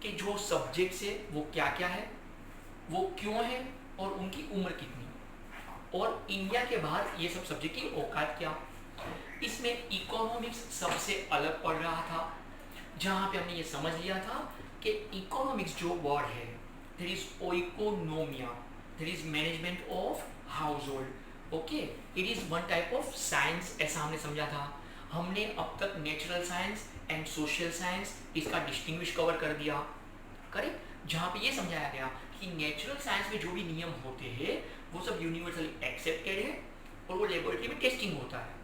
कि जो सब्जेक्ट्स है वो क्या क्या है, वो क्यों है और उनकी उम्र कितनी, और इंडिया के बाहर ये सब सब्जेक्ट की औकात क्या। इसमें इकोनॉमिक्स सबसे अलग पढ़ रहा था, जहाँ पे हमने ये समझ लिया था कि इकोनॉमिक्स जो वर्ड है, दैट इज ओइकोनोमिया, that is management of household. Okay, it is one type of science, ऐसा हमने समझा था। हमने अब तक natural science and social science इसका डिस्टिंग्विश कवर कर दिया, करेक्ट, जहाँ पे ये समझाया गया कि नेचुरल साइंस में जो भी नियम होते हैं वो सब यूनिवर्सली एक्सेप्टेड है और वो लेबोरेटरी में टेस्टिंग होता है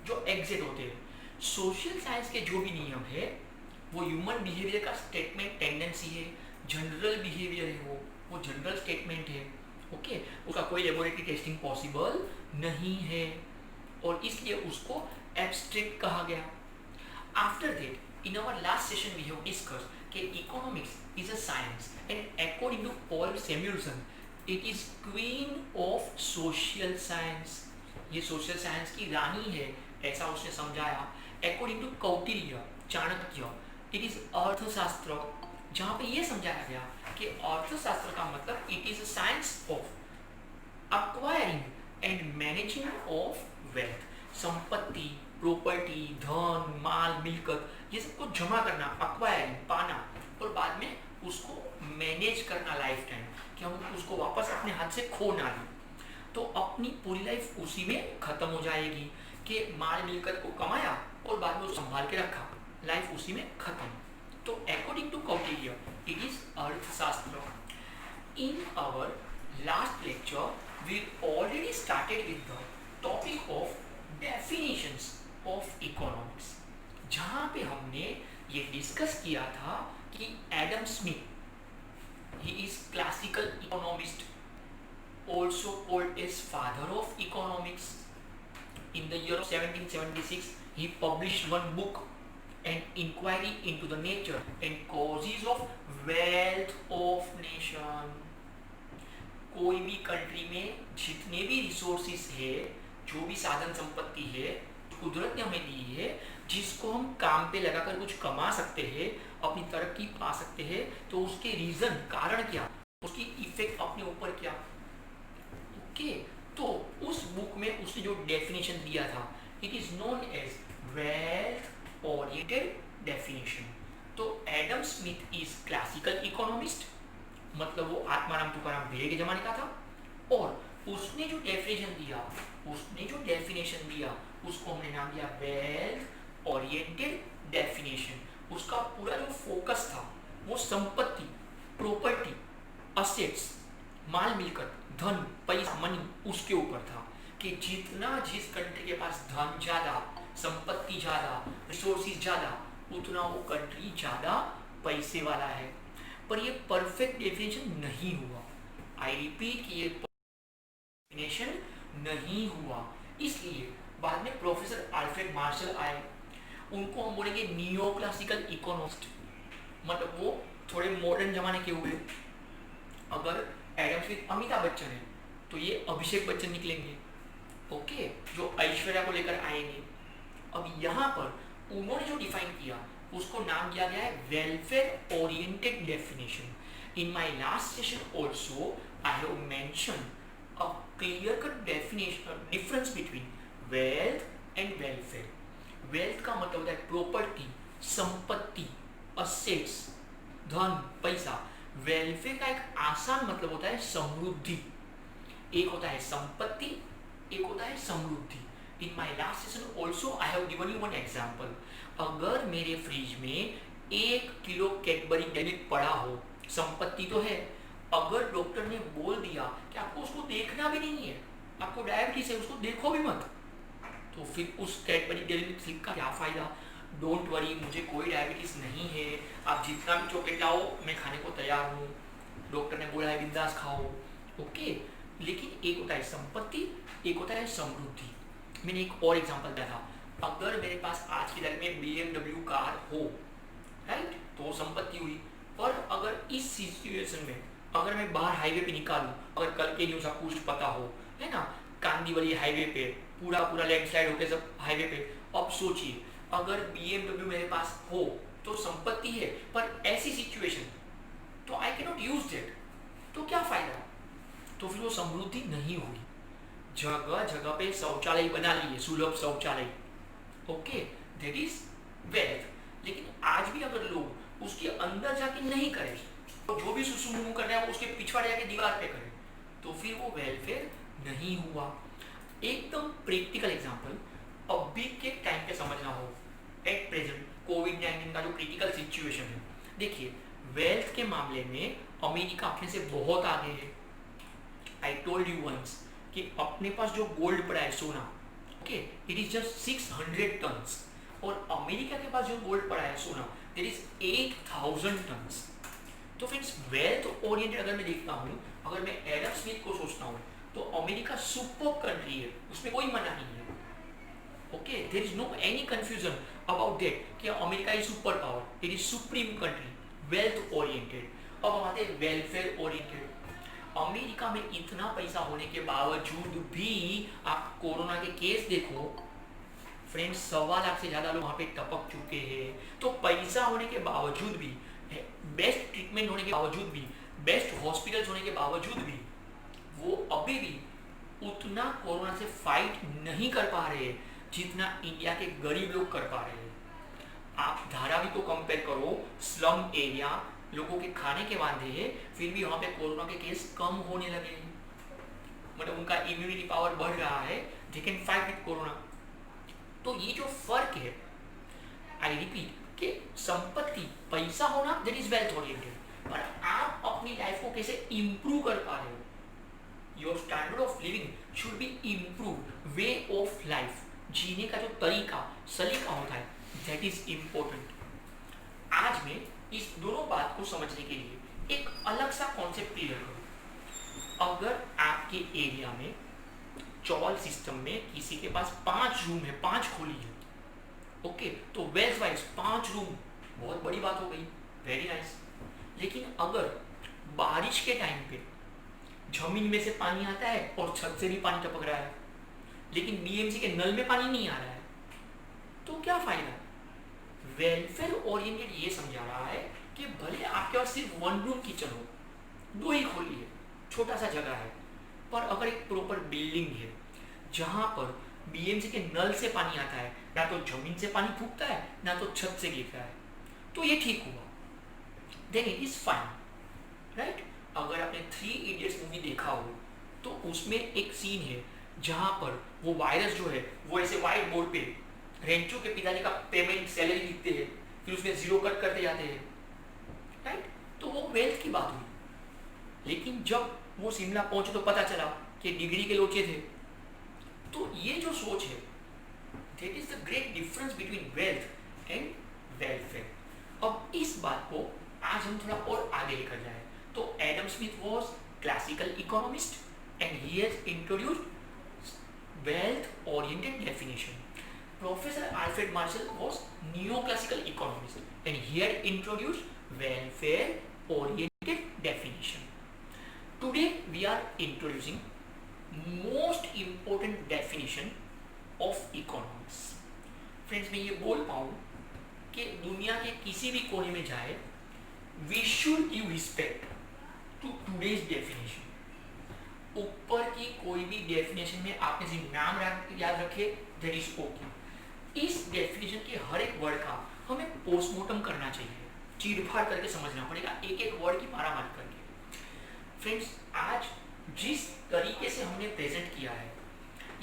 जो एग्जिट होते हैं। सोशल साइंस के जो भी नियम है वो ह्यूमन बिहेवियर का स्टेटमेंट टेंडेंसी है, जनरल बिहेवियर है, वो जनरल स्टेटमेंट है। ओके, उसका कोई लेबोरेटरी टेस्टिंग पॉसिबल नहीं है और इसलिए उसको एब्स्ट्रैक्ट कहा गया। After that in our last session we have discuss कि economics is a science and according to Paul Samuelson it is queen of social science. ये सोशल साइंस की रानी है, ऐसा उसने समझाया। According to Kautilya, Chanakya, it is Arthashastra, जहाँ पे ये समझाया गया कि अर्थशास्त्र का मतलब it is a science of acquiring and managing of wealth, संपत्ति, प्रॉपर्टी, धन, माल, मिलकत, ये सब को जमा करना, अक्वायरिंग, पाना, और बाद में उसको मैनेज करना लाइफ टाइम, कि हम उसको वापस अपने हाथ से खो ना लें। तो अपनी पूरी लाइफ उसी में खत्म हो जाएगी कि माल मिलकत को कमाया और बाद में संभाल के रखा, लाइफ उसी में खत्म। तो according to Kautilya it is Arthashastra. In our last lecture we already started with the topic of definitions of economics, जहाँ पे हमने ये डिस्कस किया था कि Adam Smith, he is classical economist, also called as father of economics. In the year of 1776 he published one book, an inquiry into the nature and causes of wealth of nation. कोई भी country में जितने भी resources है, जो भी साधन संपत्ति है, कुदरत ने हमें दी है, जिसको हम काम पे लगाकर कुछ कमा सकते हैं, अपनी तरक्की पा सकते हैं, तो उसके रीजन, कारण क्या, उसकी इफेक्ट अपने ऊपर क्या। ओके, तो उस बुक में उसने जो डेफिनेशन दिया था it is known as wealth oriented definition. तो Adam Smith is classical economist, मतलब वो आत्माराम तुकाराम भेड़े के जमाने का था, और उसने जो डेफिनेशन दिया उसको हमने नाम दिया वेल्थ ओरिएंटेड डेफिनेशन। उसका पूरा जो फोकस था वो संपत्ति, प्रॉपर्टी, असेट्स, माल मिलकत, धन, पैसा, मनी, उसके ऊपर था कि जितना जिस कंट्री के पास धन ज्यादा, संपत्ति ज्यादा, रिसोर्सेज ज्यादा, उतना वो कंट्री ज्यादा पैसे वाला है। पर ये परफेक्ट डेफिनेशन नहीं हुआ। आई रिपीट कि ये डेफिनेशन नहीं हुआ, इसलिए बाद में प्रोफेसर अल्फ्रेड मार्शल आए, उनको हम बोलेंगे नियो क्लासिकल इकोनॉमिस्ट, मतलब वो थोड़े मॉडर्न जमाने के हुए। अगर एडम स्मिथ अमिताभ बच्चन है तो ये अभिषेक बच्चन निकलेंगे, ओके, जो ऐश्वर्या को लेकर आएंगे। अब यहाँ पर उन्होंने जो डिफाइन किया उसको नाम दिया गया है welfare oriented definition. In my last session also I have mentioned a clear cut definition difference between wealth and welfare. Wealth का मतलब होता है प्रॉपर्टी, संपत्ति, असेट्स, धन, पैसा। वेलफेयर का एक आसान मतलब होता है समृद्धि। एक होता है संपत्ति, एक होता है समृद्धि। In my last session also I have given you one example. अगर मेरे फ्रिज में 1 किलो कैडबरी डेयरी मिल्क पड़ा हो, संपत्ति तो है, अगर डॉक्टर ने बोल दिया कि आपको उसको देखना भी नहीं है, आपको डायबिटीज है, उसको देखो भी मत, तो फिर उस कैडबरी डेयरी मिल्क स्लिप का क्या फायदा। डोंट वरी, मुझे कोई डायबिटीज नहीं है, आप जितना भी चॉकलेट लाओ मैं खाने को तैयार हूँ, डॉक्टर ने बोला है बिंदास खाओ, ओके। लेकिन एक होता है संपत्ति, एक होता है समृद्धि। मैंने एक और एग्जांपल दिया था, अगर मेरे पास आज की तारीख में BMW कार हो, राइट, तो संपत्ति हुई। पर अगर इस सिचुएशन में अगर मैं बाहर हाईवे पे निकालूं, अगर कल के न्यूज़ आपको कुछ पता हो, है ना, कांदीवली हाईवे पे पूरा लैंडस्लाइड होके सब हाईवे पे, अब सोचिए अगर BMW मेरे पास हो तो संपत्ति है, पर ऐसी सिचुएशन समृद्धि नहीं हुई। जगह जगह पे शौचालय बना लिए, सुलभ शौचालय, ओके, दैट इज वेल्थ। लेकिन आज भी अगर लोग उसके अंदर जाके नहीं करें, तो जो भी सुसुम कर रहे हैं उसके पिछवाड़े जाके दीवार पे करें, तो फिर वो वेलफेयर नहीं हुआ। एकदम प्रैक्टिकल एग्जांपल अभी के टाइम पे समझना हो, एट प्रेजेंट कोविड-19 का जो क्रिटिकल सिचुएशन है, देखिए वेल्थ के मामले में अमेरिका अपने से बहुत आगे है। आई टोल्ड यू वंस कि अपने पास जो गोल्ड पड़ा है, सोना, okay, it is just 600 tons, और अमेरिका के पास जो गोल्ड पड़ा है, सोना, इट इज 8000 टन्स। तो फ्रेंड्स वेल्थ ओरिएंटेड अगर मैं देखता हूँ, अगर मैं एडम स्मिथ को सोचता हूँ, तो अमेरिका सुपर कंट्री है, उसमें कोई मना नहीं है। Okay, there is no any confusion about that कि America is super power, it is supreme country, wealth oriented. अब हम आते हैं वेलफेयर ओरिएंटेड। अमेरिका में इतना पैसा होने के बावजूद भी आप कोरोना के केस देखो फ्रेंड्स, 1.25 लाख से ज़्यादा लोग वहाँ पे टपक चुके हैं। तो पैसा होने के बावजूद भी, बेस्ट ट्रीटमेंट होने के बावजूद भी, बेस्ट हॉस्पिटल्स होने के बावजूद भी, वो अभी भी उतना कोरोना से फाइट नहीं कर पा रहे हैं जितना इंडिया के गरीब लोग कर पा रहे हैं। आप धारावी को कंपेयर करो, स्लम एरिया, लोगों के खाने के वादे हैं, फिर भी वहाँ पे कोरोना के केस कम होने लगे हैं, मतलब उनका इम्यूनिटी पावर बढ़ रहा है, they can fight with corona. तो ये जो फर्क है, आई रिपीट, कि संपत्ति, पैसा होना, दैट इज वेल्थ ओरिएंटेड, पर आप अपनी लाइफ को कैसे इंप्रूव कर पा रहे हो, your standard of living should be improve, way of life, जीने का जो तरीका, सलीका होता है, दैट इज इम्पोर्टेंट। आज मैं इस दोनों बात को समझने के लिए एक अलग सा कॉन्सेप्ट क्लियर करूँ। अगर आपके एरिया में चौल सिस्टम में किसी के पास 5 रूम है, 5 खोली है, ओके, तो वेल्थ वाइज 5 रूम बहुत बड़ी बात हो गई, वेरी नाइस। लेकिन अगर बारिश के टाइम पे जमीन में से पानी आता है और छत से भी पानी टपक रहा है, लेकिन बीएमसी के नल में पानी नहीं आ रहा है, तो क्या फायदा? वेलफेयर ओरिएंटेड ये समझा रहा है कि भले आपके पास सिर्फ 1 रूम किचन हो, 2 ही खोली है, छोटा सा जगह है, पर अगर एक प्रॉपर बिल्डिंग है जहां पर बीएमसी के नल से पानी आता है, ना तो जमीन से पानी फूकता है, ना तो छत से गिरता है, तो ये ठीक हुआ, then it is fine, right. अगर आपने 3 इडियट्स मूवी देखा हो, तो उसमें एक सीन है जहां पर वो वायरस जो है वो ऐसे व्हाइट बोर्ड पे रेंचो के पिताजी का पेमेंट सैलरी लिखते हैं, फिर उसमें 0 कट करते जाते हैं, राइट। तो वो वेल्थ की बात हुई। लेकिन जब वो शिमला पहुंचे तो पता चला कि डिग्री के लोचे थे। तो ये जो सोच है, that is the great difference between wealth and welfare. अब इस बात को आज हम थोड़ा और आगे लेकर जाए, तो Adam Smith was classical economist and he has introduced wealth oriented definition. Professor Alfred Marshall was neoclassical economist and he had introduced welfare oriented definition. Today we are introducing most important definition of economics. Friends, मैं ये बोल पाऊँ कि दुनिया के किसी भी कोने में जाए, we should give respect to today's definition. ऊपर की कोई भी डेफिनेशन में आपने सिर्फ नाम याद रखे, that is okay. इस डेफिनेशन के हर एक वर्ड का हमें पोस्टमार्टम करना चाहिए, चीरफाड़ करके समझना पड़ेगा, एक एक वर्ड की मारामारी करके। फ्रेंड्स, आज जिस तरीके से हमने प्रेजेंट किया है,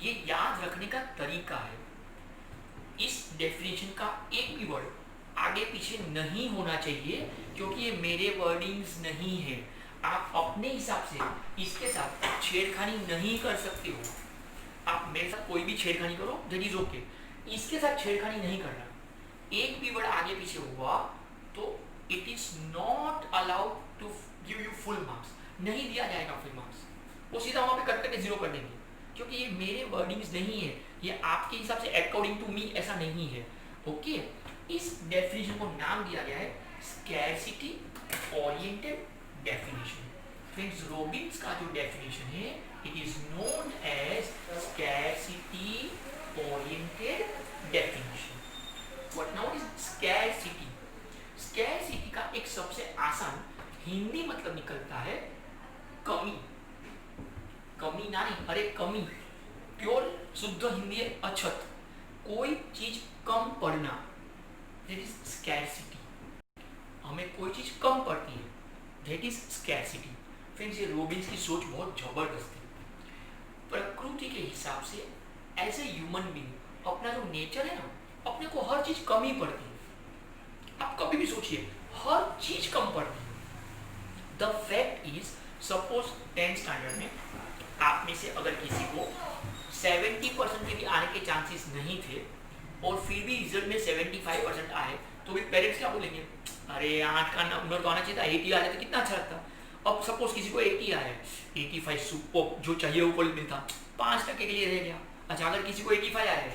ये याद रखने का तरीका है। इस डेफिनेशन का एक भी वर्ड आगे पीछे नहीं होना चाहिए, क्योंकि ये मेरे वर्डिंग्स नहीं है। आप अपने हिसाब से इसके साथ छेड़खानी नहीं कर सकते हो। आप मेरे साथ कोई भी छेड़खानी करो, दैट इज ओके, इसके साथ छेड़खानी नहीं करना। एक भी वर्ड आगे पीछे हुआ तो it is not allowed to give you full marks, नहीं दिया जाएगा फुल मार्क्स, वो सीधा वहां पे कट करके 0 कर देंगे, क्योंकि ये मेरे वर्डिंग्स नहीं है, ये आपके हिसाब से अकॉर्डिंग टू मी ऐसा नहीं है, ओके। इस डेफिनेशन को नाम दिया गया है scarcity oriented definition. Friends, Robbins का जो डेफिनेशन है, it is known as scarcity oriented definition. What now is scarcity? Scarcity का एक सबसे आसान हिंदी मतलब निकलता है कमी। कमी ना नहीं, अरे कमी, प्योर शुद्ध हिंदी है अछत, कोई चीज कम पड़ना, दैट इज स्कैरसिटी। हमें कोई चीज कम पड़ती है, दैट इज स्कैरसिटी। फ्रेंड्स, ये रॉबिन्स की सोच बहुत जबरदस्त है। प्रकृति के हिसाब से एज ए ह्यूमन बीइंग अपना जो नेचर है ना, अपने को हर चीज कम ही पड़ती है। आप कभी भी सोचिए, हर चीज कम पड़ती है। The fact is, suppose 10th standard में आप में से अगर किसी को 70% के भी आने के चांसेस नहीं थे और फिर भी रिजल्ट में 75% आए, तो भी पेरेंट्स क्या बोलेंगे, अरे 8 का नंबर तो आना चाहिए था, 80 आ जाए तो कितना अच्छा लगता। अब सपोज किसी को 80 आया है, 85 सुपर, जो चाहिए वो कॉलेज मिलता, 5% के लिए रह गया। अच्छा, अगर किसी को 85 आया है,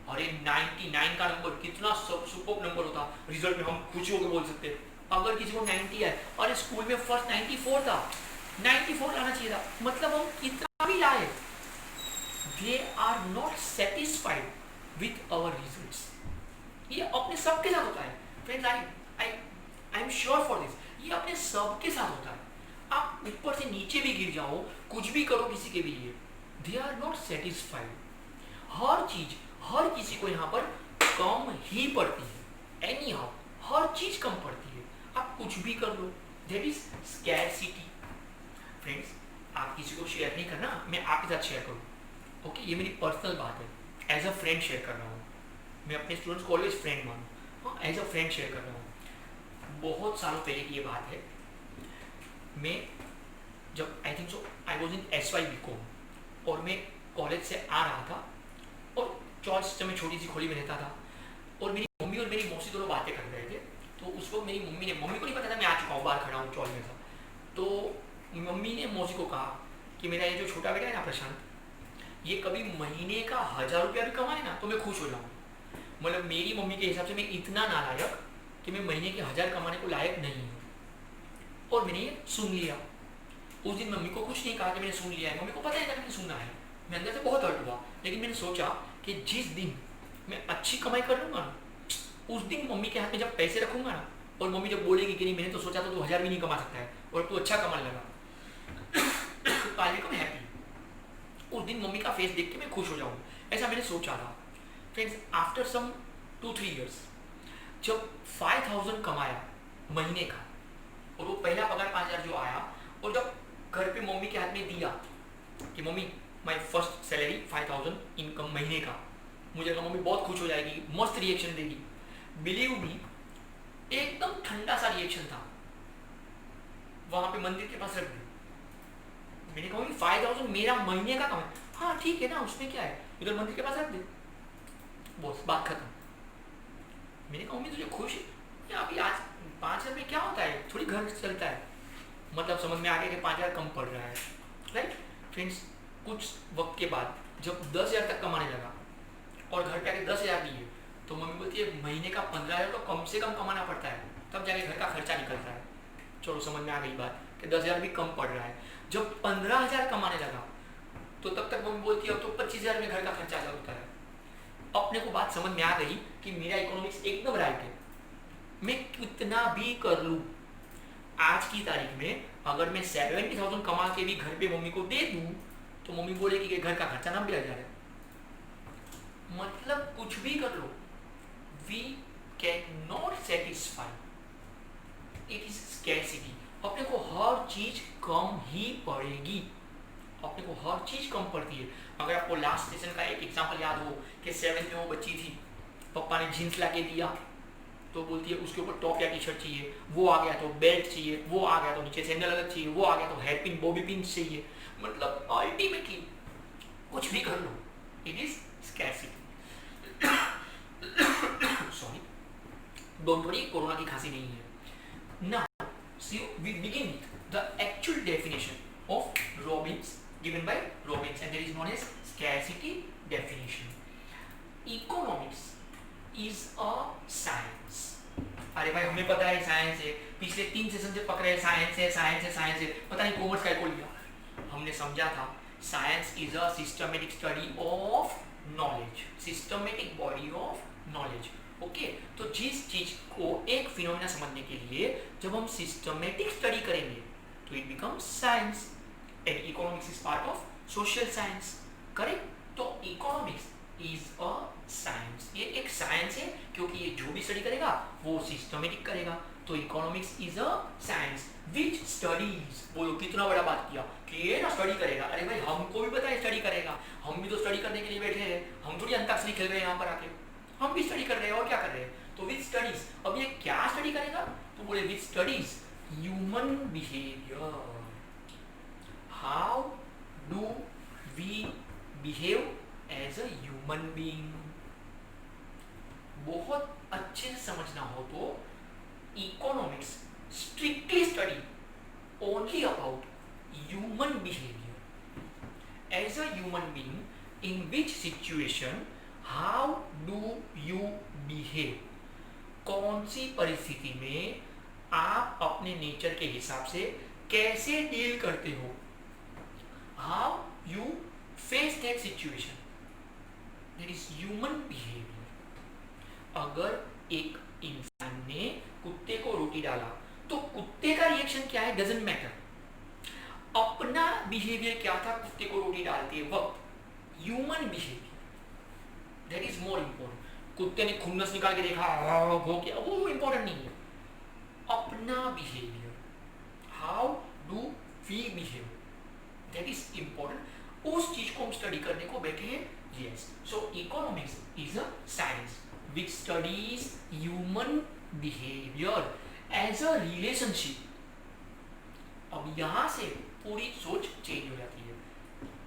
अरे 99 का नंबर कितना सुपर नंबर होता, रिजल्ट में हम खुशी होकर बोल सकते। अगर किसी को 90 आए, अरे स्कूल में फर्स्ट 94 था, 94 लाना चाहिए था, मतलब हम कितना भी लाए, they are not satisfied with our results. ये अपने सबके साथ होता है friends, I am sure for this, ये अपने सबके साथ होता है। आप ऊपर से नीचे भी गिर जाओ, कुछ भी करो किसी के भी लिए, दे आर नॉट सेटिस्फाइड। हर चीज, हर किसी को यहाँ पर कम ही पड़ती है, एनी हाउ हर चीज कम पड़ती है। आप कुछ भी कर लो, दैट इज स्कैरसिटी। फ्रेंड्स, आप किसी को शेयर नहीं करना, मैं आपके साथ शेयर करूँ, ओके? ये मेरी पर्सनल बात है, एज अ फ्रेंड शेयर कर रहा हूँ। मैं अपने स्टूडेंट्स को ऑलवेज फ्रेंड मानूँ, हाँ, एज अ फ्रेंड शेयर कर रहा हूँ। बहुत सालों पहले की ये बात है, मैं जब I think so I was in SY BCom और मैं कॉलेज से आ रहा था और चॉइस जब मैं छोटी सी खोली में रहता था और मेरी मम्मी और मेरी मौसी दोनों बातें कर रहे थे। तो उस वक्त मेरी मम्मी को नहीं पता था मैं आ चुका हूँ, बाहर खड़ा हूँ चॉइस में था। तो मम्मी ने मौसी को कहा कि मेरा ये जो छोटा बेटा है ना प्रशांत, ये कभी महीने का 1000 रुपया भी कमाए ना तो मैं खुश हो जाऊँ। मतलब मेरी मम्मी के हिसाब से मैं इतना नालायक कि मैं महीने के 1000 कमाने को लायक नहीं हूँ। और मैंने ये सुन लिया। उस दिन मम्मी को कुछ नहीं कहा कि मैंने सुन लिया है, मम्मी को पता ही था कि मैंने सुना है। मैं अंदर से बहुत हर्ट हुआ, लेकिन मैंने सोचा कि जिस दिन मैं अच्छी कमाई कर लूँगा ना, उस दिन मम्मी के हाथ में जब पैसे रखूंगा ना, और मम्मी जब बोलेगी कि नहीं मैंने तो सोचा था तू 1000 भी नहीं कमा सकता है और तू अच्छा कमाने लगा, तो आई बिकम हैप्पी। उस दिन मम्मी का फेस देख के मैं खुश हो जाऊँ, ऐसा मैंने सोचा था। फ्रेंड्स, आफ्टर सम 2-3 years जब 5000 कमाया महीने का, और वो पहला पगार 5000 जो आया, और जब घर पे मम्मी के हाथ में दिया कि mummy my first salary 5000 income महीने का, मुझे लगा मम्मी बहुत खुश हो जाएगी, मस्त रिएक्शन देगी। बिलीव मी, एकदम ठंडा सा रिएक्शन था। वहां पे मंदिर के पास रख दिया। मैंने कहा 5000 मेरा महीने का कमाई, हाँ ठीक है ना, उसमें क्या है, इधर मंदिर के पास रख दे, बस बात खत्म। मैंने कहा मम्मी तुझे खुश है, अभी आज 5000 में क्या होता है, थोड़ी घर चलता है। मतलब समझ में आ गया कि 5000 कम पड़ रहा है, राइट? फ्रेंड्स, कुछ वक्त के बाद जब 10,000 तक कमाने लगा और घर पे आके 10,000 दिए, तो मम्मी बोलती है महीने का 15,000 तो कम से कम कमाना पड़ता है, तब जाके घर का खर्चा निकलता है। चलो समझ में आ गई बात कि 10,000 भी कम पड़ रहा है। जब 15,000 कमाने लगा तो तब तक मम्मी बोलती है अब तो 25,000 में घर का खर्चा होता है। अपने को बात समझ में आ गई कि मेरा इकोनॉमिक्स एकदम राइट है। मैं कितना भी कर लूँ, आज की तारीख में अगर मैं 70,000 कमा के भी घर पे मम्मी को दे दूँ तो मम्मी बोलेगी कि घर का खर्चा ना भी आ जाए। मतलब कुछ भी कर लो, we can not satisfy, it is scarcity. अपने को हर चीज कम ही पड़ेगी, अपने को हर चीज कम पड़ती है। अगर आपको लास्ट सेशन का एक एग्जांपल याद हो कि 7th में वो बच्ची थी, पापा ने जीन्स ला के दिया तो बोलती है उसके ऊपर टॉप या टी शर्ट चाहिए, वो आ गया तो बेल्ट चाहिए, वो आ गया तो नीचे सैंडल अलग चाहिए, वो आ गया तो हेयर पिन बॉबी पिन चाहिए। मतलब अल्टीमेटली कुछ भी कर लो, it is scarcity. Sorry, don't worry, corona की खांसी नहीं है। Now see we begin with the actual definition of Robbins given by Robbins and there is known as scarcity definition. Economics is a science. अरे भाई हमें पता है science है, पिछले 3 सेशन से पकड़े साइंस है साइंस है साइंस है, पता नहीं कॉमर्स का खोल लिया। हमने समझा था science is a systematic study of knowledge, systematic body of knowledge. Okay, तो जिस चीज को एक फिनोमेना समझने के लिए जब हम सिस्टमेटिक स्टडी करेंगे तो it becomes science, and economics is part of social science, correct. तो इकोनॉमिक्स इज अ साइंस, ये एक साइंस है क्योंकि ये जो भी स्टडी करेगा वो सिस्टमेटिक करेगा। तो economics is a science which studies, बोलो कितना बड़ा बात किया कि ये ना स्टडी करेगा। अरे भाई हमको भी पता है स्टडी करेगा, हम भी तो स्टडी करने के लिए बैठे हैं, हम थोड़ी अंताक्षरी खेल रहे हैं यहाँ पर आके, हम भी स्टडी कर रहे हैं और क्या कर रहे हैं। तो विच स्टडीज, अब ये क्या स्टडी करेगा, तो बोले which studies human behaviour, how do we behave as a human being. बहुत अच्छे से समझना हो तो economics strictly study only about human behaviour as a human being, in which situation how do you behave, कौन सी परिस्थिति में आप अपने नेचर के हिसाब से कैसे डील करते हो, how you face that situation, that is human behaviour. अगर एक इंसान ने कुत्ते को रोटी डाला तो कुत्ते का रिएक्शन क्या है, डजंट मैटर। अपना बिहेवियर क्या था कुत्ते को रोटी डालते वक्त, human behaviour, that is more important. कुत्ते ने खुन्नस निकाल के देखा वो क्या, वो इंपॉर्टेंट नहीं है। अपना behaviour, how do we behave, that is important. उस चीज को हम स्टडी करने को बैठे हैं। Yes, so economics is a science which studies human behaviour as a relationship. अब यहां से पूरी सोच चेंज हो जाती है,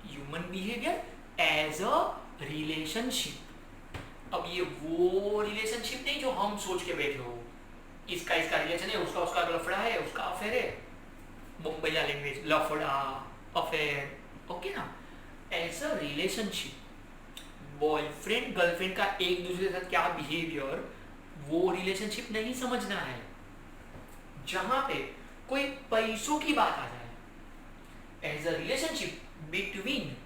human behaviour as a relationship. अब ये वो रिलेशनशिप नहीं जो हम सोच के बैठे हो, इसका रिलेशन है, उसका लफड़ा है, उसका अफेयर है, मुंबईया लैंग्वेज लफड़ा अफेयर, ओके ना। As a relationship, boyfriend girlfriend का एक दूसरे के साथ क्या बिहेवियर, वो रिलेशनशिप नहीं समझना है। जहां पे कोई पैसों की बात आ जाए, as a relationship between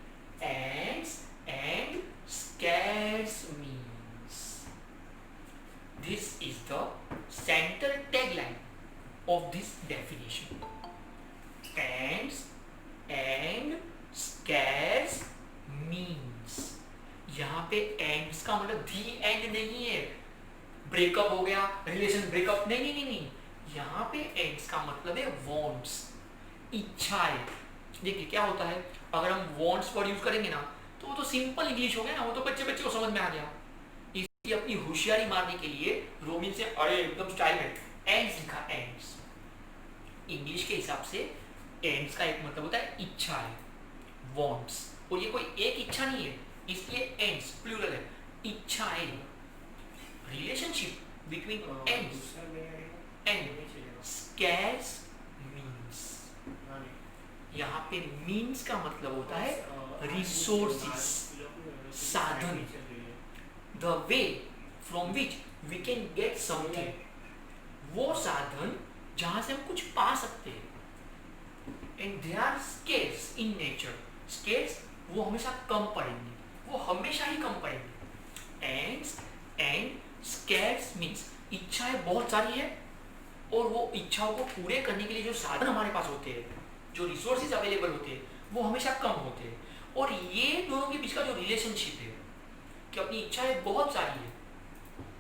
ants and scarce means, this is the center tagline of this definition, ants and scarce means। यहाँ पे ends का मतलब the end नहीं है, ब्रेकअप हो गया, रिलेशन ब्रेकअप, नहीं। यहाँ पे ends का मतलब है wants, इच्छाएं। देखिए क्या होता है, अगर हम wants वर्ड यूज करेंगे ना तो वो तो सिंपल इंग्लिश हो गया ना, वो तो बच्चे को समझ में आ गया। इसकी अपनी होशियारी मारने के लिए रोमिन से अरे एकदम स्टाइल में ends लिखा, ends। इंग्लिश के हिसाब से ends का एक मतलब होता है इच्छा है, wants, और ये कोई एक इच्छा नहीं है, इसलिए ends प्लूरल है, इच्छाएं। Relationship between ends and scarce means, यहाँ पे मीन्स का मतलब होता है रिसोर्सेस, साधन, the way from which we can get something, वो साधन जहां से हम कुछ पा सकते हैं। And they are scarce in nature, scarce वो हमेशा कम पड़ेंगे, वो हमेशा ही कम पड़ेंगे। एंड स्केर्स मीन्स इच्छाएं बहुत सारी है, और वो इच्छाओं को पूरे करने के लिए जो साधन हमारे पास होते हैं, जो रिसोर्सेज अवेलेबल होते हैं, वो हमेशा कम होते हैं। और ये दोनों के बीच का जो रिलेशनशिप है कि अपनी इच्छाएं बहुत सारी है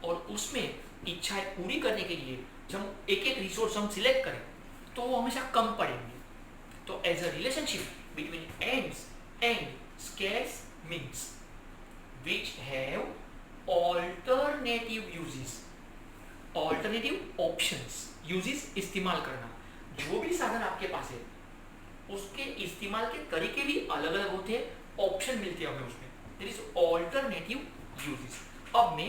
और उसमें इच्छाएं पूरी करने के लिए जब हम एक एक रिसोर्स हम सिलेक्ट करें तो वो हमेशा कम पड़ेंगे। तो as a relationship between ends and scarce means which have alternative uses, alternative options, uses इस्तेमाल करना, जो भी साधन आपके पास है उसके इस्तेमाल के तरीके भी अलग अलग होते हैं, ऑप्शन मिलते हैं हमें उसमें, देयर इज ऑल्टरनेटिव यूजेस। अब मैं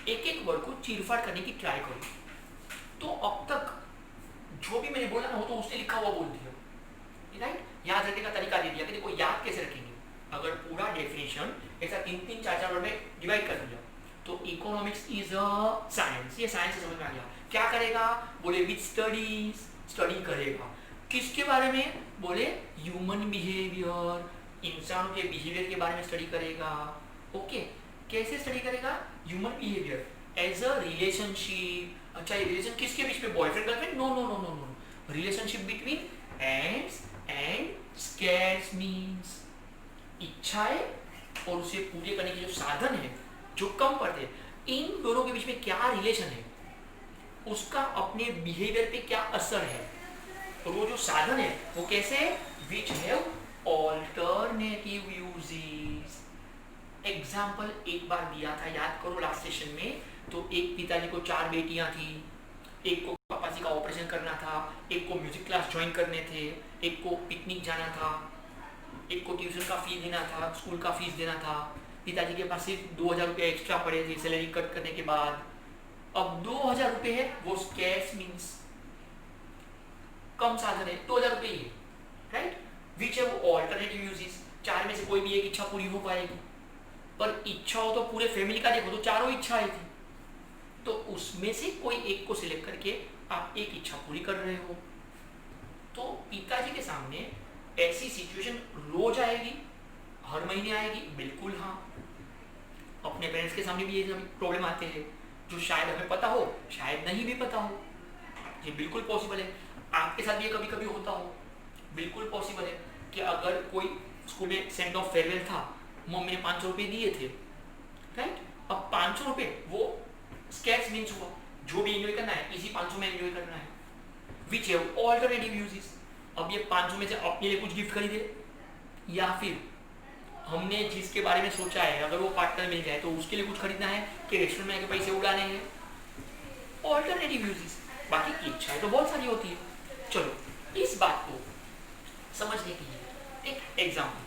एक एक वर्ड को चीरफाड़ करने की ट्राई करूँ, तो अब तक जो भी मैंने बोला ना वो तो उसने लिखा हुआ बोल दिया, राइट। याद रखने का तरीका दे दिया कि देखो याद कैसे रखेंगे, अगर पूरा डेफिनेशन ऐसा 3-3, 4-4 वर्ड में डिवाइड कर दिया तो इकोनॉमिक्स इज अ साइंस, ये साइंस समझ में आ गया। क्या करेगा, बोले विच स्टडीज, स्टडी करेगा किसके बारे में, बोले ह्यूमन बिहेवियर, इंसानों के बिहेवियर के बारे में स्टडी करेगा। ओके, कैसे स्टडी करेगा, human behaviour as a relationship. अच्छा, ये रिलेशन किसके बीच में, boyfriend girlfriend, no no no no no, relationship between ends and scarce means, इच्छाएं और उसे पूरे करने के जो साधन है जो कम पड़ते हैं, इन दोनों के बीच में क्या रिलेशन है, उसका अपने बिहेवियर पे क्या असर है, और वो जो साधन है वो कैसे है, विच हैव ऑल्टरनेटिव यूजेस। एग्जाम्पल एक बार दिया था, याद करो लास्ट सेशन में। तो एक पिताजी को 4 बेटियां थी, एक को पापा जी का ऑपरेशन करना था, एक को म्यूजिक क्लास ज्वाइन करने थे, एक को पिकनिक जाना था, एक को ट्यूशन का फीस देना था, स्कूल का फीस देना था। पिताजी के पास सिर्फ 2000 रुपये एक्स्ट्रा पड़े थे सैलरी कट करने के बाद। अब 2000 रुपये है, वो स्कैर्स मीन्स कम साधन है, 2000 रुपये ही है, राइट। विच है वो ऑल्टरनेटिव यूजेस, 4 में से कोई भी एक इच्छा पूरी हो पाएगी, पर इच्छा हो तो पूरे फैमिली का देखो तो 4 इच्छाएं थी, तो उसमें से कोई एक को सिलेक्ट करके आप एक इच्छा पूरी कर रहे हो। तो पिताजी के सामने ऐसी सिचुएशन रोज आएगी, हर महीने आएगी, बिल्कुल हाँ। अपने पेरेंट्स के सामने भी ये प्रॉब्लम आते हैं जो शायद हमें पता हो, शायद नहीं भी पता हो, ये बिल्कुल पॉसिबल है। आपके साथ भी ये कभी कभी होता हो, बिल्कुल पॉसिबल है कि अगर कोई स्कूल में सेंड ऑफ फेयरवेल था, मम्मी ने 500 रुपये दिए थे, राइट। अब 500 रुपये वो स्कैर्स मीन्स हुआ, जो भी एंजॉय करना है इसी 500 में एंजॉय करना है। विच हैव ऑल्टरनेटिव यूजेस, अब ये 500 में से अपने लिए कुछ गिफ्ट खरीदे, या फिर हमने जिसके बारे में सोचा है अगर वो पार्टनर मिल जाए तो उसके लिए कुछ खरीदना है कि रेस्टोरेंट में आके पैसे उड़ाने हैं, ऑल्टरनेटिव यूजेस। बाकी इच्छाएं तो बहुत सारी होती है। चलो इस बात को समझने के लिए एक एग्जाम्पल,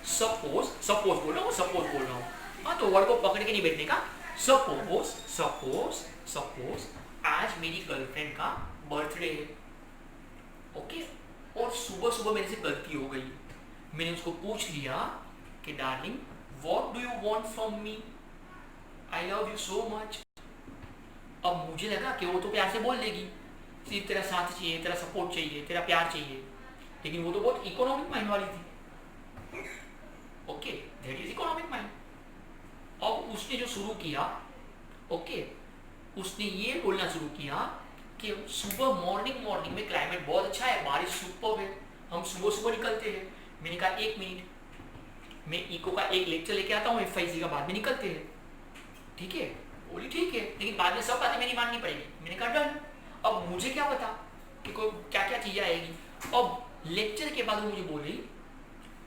सपोज बोल रहा हूँ, हाँ, तो वर्ड को पकड़ के नहीं बैठने का। सपोज आज मेरी गर्लफ्रेंड का बर्थडे है, ओके, और सुबह सुबह मेरे से गलती हो गई, मैंने उसको पूछ लिया कि darling what do you want from me, I love you so much. अब मुझे लगा कि वो तो प्यार से बोल देगी, सिर्फ तेरा साथ चाहिए, तेरा सपोर्ट चाहिए, तेरा प्यार चाहिए, लेकिन वो तो बहुत इकोनॉमिक माइंड वाली थी, okay, that is economic mind. अब उसने जो शुरू किया, ओके, उसने ये बोलना शुरू किया कि सुबह मॉर्निंग में क्लाइमेट बहुत अच्छा है, बारिश सुपर है, हम सुबह निकलते हैं। मैंने कहा 1 मिनट, मैं इको का एक लेक्चर लेके आता हूँ, FIC का बाद में निकलते हैं, ठीक है। बोली ठीक है, लेकिन बाद में सब बातें मेरी माननी पड़ेगी। मैंने कहा डन। अब मुझे क्या पता कि कोई क्या क्या चीज़ें आएगी। अब लेक्चर के बाद वो मुझे बोली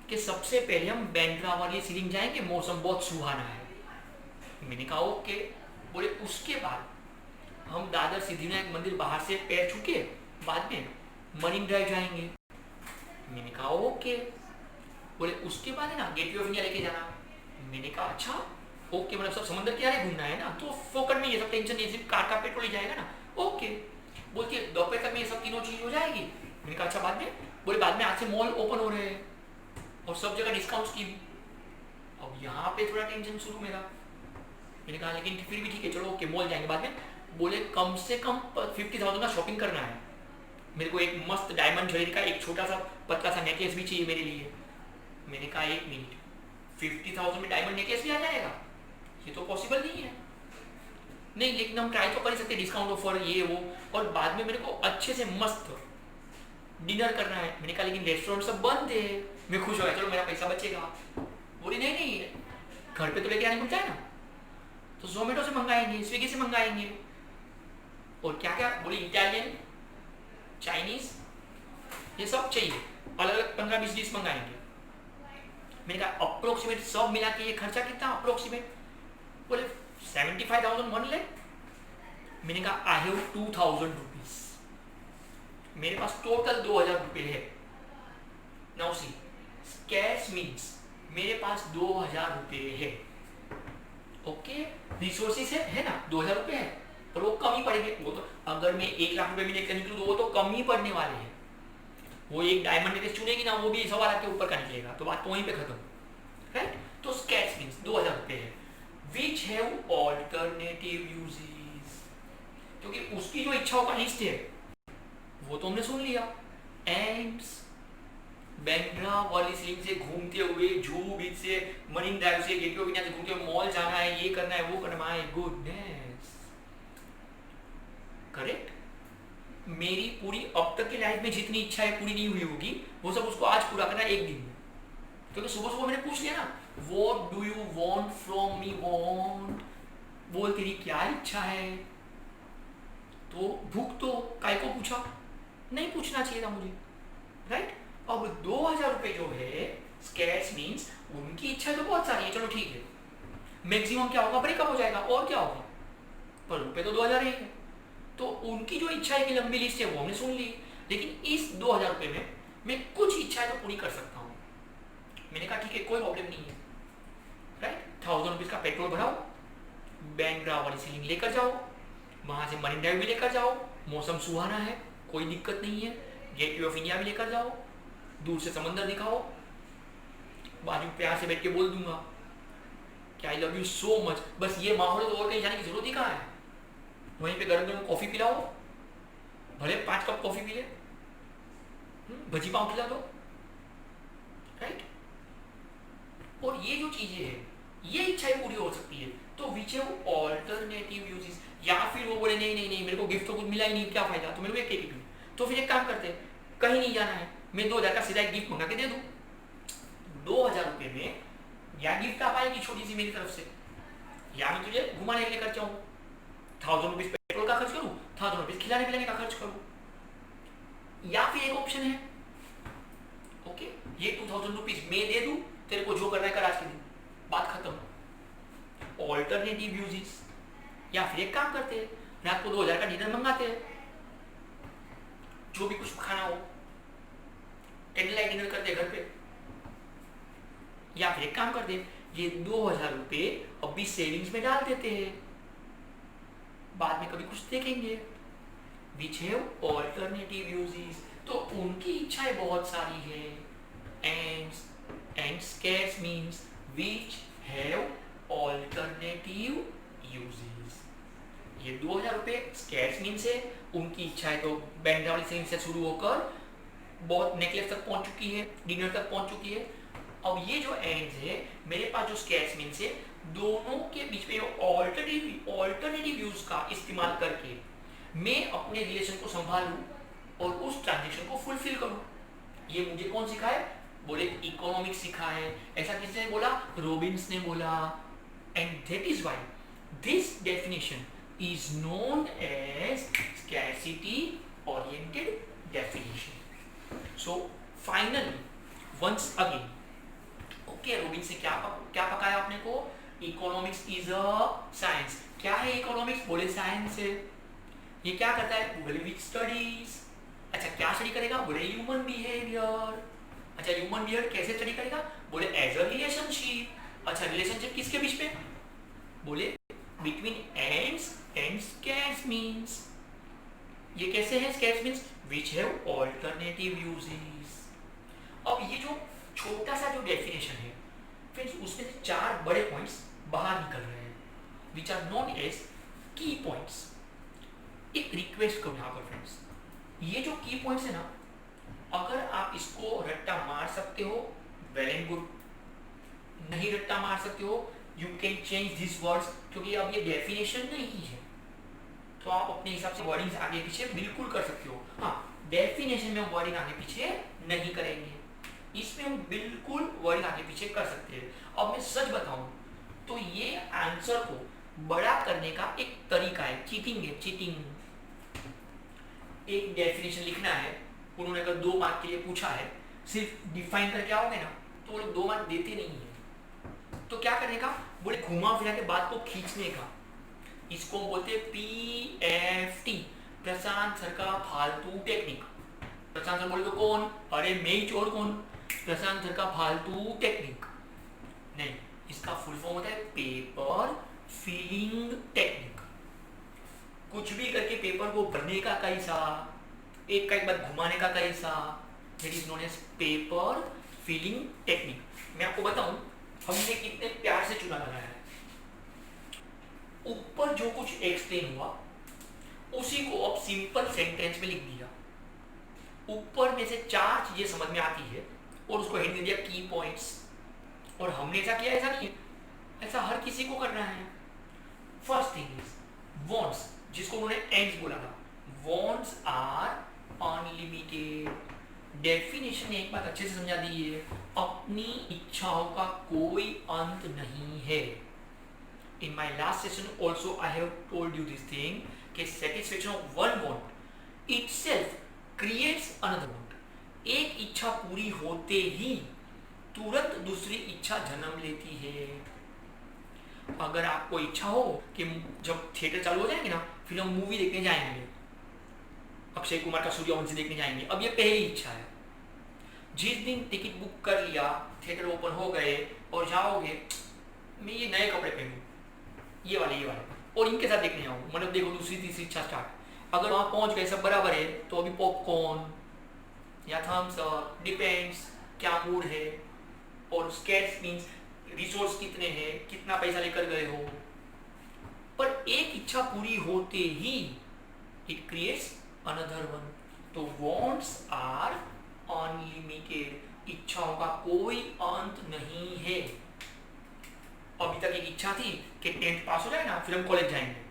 कि सबसे पहले हम बैंड्रा वाली सीलिंग जाएंगे, मौसम बहुत सुहाना है। मैंने कहा ओके। बोले उसके बाद हम दादर सिद्धिविनायक मंदिर बाहर से पैर छूके बाद में मरीन ड्राइव जाएंगे। मैंने कहा ओके। बोले उसके बाद है ना गेटवे ऑफ इंडिया लेके जाना। मैंने कहा अच्छा ओके, मतलब सब समंदर किनारे घूमना है ना, तो फोकट में ये सब टेंशन नहीं, सिर्फ कार का पेट्रोल ही जाएगा ना, ओके। बोलती है दोपहर तक में ये सब तीनों चीज हो जाएगी। मैंने कहा अच्छा बाद में। बोले बाद में आज से मॉल ओपन हो रहे हैं और सब जगह डिस्काउंट स्कीम। अब यहाँ पे थोड़ा टेंशन शुरू मेरा। मैंने कहा लेकिन फिर भी ठीक है, चलो ओके मॉल जाएंगे बाद में। बोले कम से कम 50,000 का शॉपिंग करना है, मेरे को एक मस्त डायमंड ज्वेलरी का एक छोटा सा पतला सा नेकलेस भी चाहिए मेरे लिए। मैंने कहा 1 मिनट, 50,000 में डायमंड नेकलेस भी आ जाएगा? ये तो पॉसिबल नहीं है। नहीं लेकिन हम ट्राई तो कर सकते, डिस्काउंट ऑफर ये वो, और बाद में मेरे को अच्छे से मस्त डिनर करना है। मैंने कहा लेकिन रेस्टोरेंट सब बंद है। मैं खुश हो गया, चलो मेरा पैसा बचेगा। बोली नहीं घर पे तो लेके आने को चाहे ना, तो जोमेटो से मंगाएंगे, स्विगी से मंगाएंगे, और क्या क्या बोली इटालियन चाइनीज ये सब चाहिए, अलग अलग 15-20 डिश मंगाएंगे। मैंने कहा अप्रोक्सीमेट सब मिला के ये खर्चा कितना अप्रोक्सीमेट? बोले 75,000 1 लाख। मैंने कहा आई हैव 2,000 रुपीज, मेरे पास टोटल 2,000 रुपये है। नाउ सी कैश मीन्स मेरे पास 2,000 रुपये है, ओके। रिसोर्सेस है ना, 2,000 रुपये है, पर वो कम ही पड़ेंगे। वो तो अगर मैं 1 लाख रुपये भी लेकर निकलूँ तो वो तो कम ही पड़ने वाले हैं। वो एक डायमंड नेकलेस चुनेगी ना, वो भी 1,000 के ऊपर का निकलेगा, तो बात तो वहीं पे खत्म, राइट। तो कैश मीन्स 2,000 रुपये है। विच हैव ऑल्टरनेटिव यूजेस, क्योंकि उसकी जो इच्छाओं का लिस्ट है वो तो हमने सुन लिया। एंड बैंड्रा वाली सीलिंग से घूमते हुए, जुहू बीच से, मरीन ड्राइव से, गेटवे ऑफ इंडिया से घूमते हुए मॉल जाना है, ये करना है, वो करना है। My goodness, correct. मेरी पूरी अब तक की लाइफ में जितनी इच्छाएं पूरी नहीं हुई होगी वो सब उसको आज पूरा करना है 1 दिन में। क्योंकि सुबह सुबह मैंने पूछ लिया ना, what do you want from me, want बोल तेरी क्या इच्छा है, तो भूख तो काय को पूछा, नहीं पूछना चाहिए था मुझे, राइट। अब 2000 रुपये जो है स्कैर्स मीन्स उनकी इच्छा तो बहुत सारी है, चलो ठीक है, मैक्सिमम क्या होगा, ब्रेकअप हो जाएगा और क्या होगा, पर रुपए तो 2000 ही है। तो उनकी जो इच्छा की लंबी लिस्ट है वो हमने सुन ली, लेकिन इस 2000 रुपये में मैं कुछ इच्छाएं तो पूरी कर सकता हूँ। मैंने कहा ठीक है, कोई प्रॉब्लम नहीं है, राइट। 1000 रुपीज का पेट्रोल भराओ, बैंड्रा वाली सीलिंग लेकर जाओ, वहां से मरीन ड्राइव भी लेकर जाओ, मौसम सुहाना है, कोई दिक्कत नहीं है, गेटवे ऑफ इंडिया भी लेकर जाओ, दूर से समंदर दिखाओ, बाजू प्यार से बैठ के बोल दूंगा कि I love you so much, बस ये माहौल, तो और कहीं जाने की जरूरत ही कहाँ है। वहीं पे गरम गरम कॉफी पिलाओ, भले 5 कप कॉफी पी ले, भजी पाव खिला दो, राइट। और ये जो चीजें हैं ये इच्छाएं पूरी हो सकती है, तो विच हैव ऑल्टरनेटिव यूजेस। या फिर वो बोले नहीं नहीं नहीं, मेरे को गिफ्ट तो कुछ मिला ही नहीं, क्या फायदा, तो मेरे को एक केक क्यों, तो फिर एक काम करते हैं, कहीं नहीं जाना है, मैं 2000 का सीधा एक गिफ्ट मंगा के दे दूं। 2000 रुपये में या गिफ्ट आ पाएगी छोटी सी मेरी तरफ से, या मैं तुझे घुमाने के लिए खर्च चाहूँ, 1000 रुपीज पेट्रोल का खर्च करूँ, 1000 रुपीज खिलाने पिलाने का खर्च करूँ, या फिर एक ऑप्शन है, ओके ये 2000 रुपीज मैं दे दूं, तेरे को जो करना है कर आज के दिन, बात खत्म। Alternative uses. या फिर एक काम करते हैं, रात को 2000 का डिनर मंगाते हैं, जो भी कुछ खाना हो, कैंडल लाइट डिनर करते हैं घर पे। या फिर एक काम करते हैं, ये 2000 रुपये अभी सेविंग्स में डाल देते हैं, बाद में कभी कुछ देखेंगे। विच हैव ऑल्टरनेटिव यूजेस, तो उनकी इच्छाएं बहुत सारी है। And scarce means which have alternative uses. ये 2000 रुपये स्कैर्स मीन्स है, उनकी इच्छाएं तो बैंड्रा वाली सेविंग से शुरू होकर बहुत नेकलेस तक पहुंच चुकी है, डिनर तक पहुंच चुकी है। अब ये जो एंड्स है, मेरे पास जो स्कैर्स मीन्स है, दोनों के बीच में ऑल्टरनेटिव यूज का इस्तेमाल करके मैं अपने रिलेशन को संभालूं और उस ट्रांजेक्शन को फुलफिल करूं। ये मुझे कौन सिखाए, बोले इकोनॉमिक्स सिखा है। ऐसा किसने बोला, रॉबिन्स ने बोला। And that is why this definition is known as scarcity oriented definition. So finally once again, okay, Robbins ने क्या पकाया अपने को, इकोनॉमिक्स इज अ साइंस। क्या है इकोनॉमिक्स, बोले साइंस है। ये क्या करता है, बोले विच स्टडीज। अच्छा क्या स्टडी करेगा, बोले ह्यूमन बिहेवियर। अच्छा ह्यूमन बिहेवियर कैसे स्टडी करेगा, बोले एज अ रिलेशनशिप। अच्छा रिलेशनशिप किसके बीच में, बोले between ends and scarce means. ये कैसे है scarce means, which have alternative uses. अब ये जो छोटा सा जो डेफिनेशन है फ्रेंड्स, उसमें से 4 बड़े पॉइंट्स बाहर निकल रहे हैं, विच आर नोन एज की पॉइंट्स। एक रिक्वेस्ट करूँ यहाँ पर फ्रेंड्स, ये जो की पॉइंट्स है ना, अगर आप इसको रट्टा मार सकते हो वेल एंड गुड, नहीं रट्टा मार सकते हो you can change this words, क्योंकि अब ये डेफिनेशन नहीं है तो आप अपने हिसाब से वर्डिंग्स आगे पीछे बिल्कुल कर सकते हो। हाँ डेफिनेशन में वर्डिंग आगे पीछे नहीं करेंगे, इसमें हम बिल्कुल वर्डिंग आगे पीछे कर सकते हैं। अब मैं सच बताऊं तो ये आंसर को बड़ा करने का एक तरीका है, चीटिंग है, चीटिंग। एक डेफिनेशन लिखना है, उन्होंने अगर 2 मार्क के लिए पूछा है, सिर्फ डिफाइन करके आओगे ना तो वो लोग 2 मार्क देते नहीं है। तो क्या करने का, बोले घुमा फिरा के बात को खींचने का, इसको बोलते हैं PFT, प्रशांत सर का फालतू टेक्निक। प्रशांत सर बोले तो कौन, अरे मैं ही चोर कौन, प्रशांत सर का फालतू टेक्निक नहीं, इसका फुल फॉर्म होता है पेपर फिलिंग टेक्निक। कुछ भी करके पेपर को भरने का कैसा, एक का एक बार घुमाने का कैसा, that is known as paper filling technique. मैं आपको बताऊं हमने कितने प्यार से चुना लगाया है। ऊपर जो कुछ एक्सप्लेन हुआ उसी को अब सिंपल सेंटेंस में लिख दिया। ऊपर में से 4 चीजें समझ में आती है और उसको हेड दे दिया की पॉइंट्स। और हमने ऐसा किया, ऐसा नहीं है, ऐसा हर किसी को करना है। फर्स्ट थिंग इज वॉन्ट्स, जिसको उन्होंने एंड्स बोला था। वॉन्ट्स आर अनलिमिटेड, डेफिनेशन ने एक बात अच्छे से समझा दी है, अपनी इच्छाओं का कोई अंत नहीं है। In my last session also I have told you this thing कि satisfaction of one want itself creates another want। एक इच्छा पूरी होते ही तुरंत दूसरी इच्छा जन्म लेती है। अगर आपको इच्छा हो कि जब थिएटर चालू हो जाएंगे ना, फिर हम मूवी देखने जाएंगे, अक्षय कुमार का सूर्यवंशी देखने जाएंगे, अब ये पहली इच्छा है। जिस दिन टिकट बुक कर लिया, थिएटर ओपन हो गए और जाओगे, मैं ये नए कपड़े पहनूं, ये वाले और इनके साथ देखने जाऊँ, मतलब देखो दूसरी तीसरी इच्छा स्टार्ट। अगर वहाँ पहुँच गए सब बराबर है तो अभी पॉपकॉर्न या थम्स अप, डिपेंड्स क्या मूड है, और स्केर्स मीन्स रिसोर्स कितने हैं, कितना पैसा लेकर गए हो। पर एक इच्छा पूरी होते ही इट क्रिएट्स अनदर वन। तो वांट्स आर अनलिमिटेड, इच्छाओं का कोई अंत नहीं है। अभी तक एक इच्छा थी कि 10th पास हो जाए ना, फिर हम कॉलेज जाएंगे।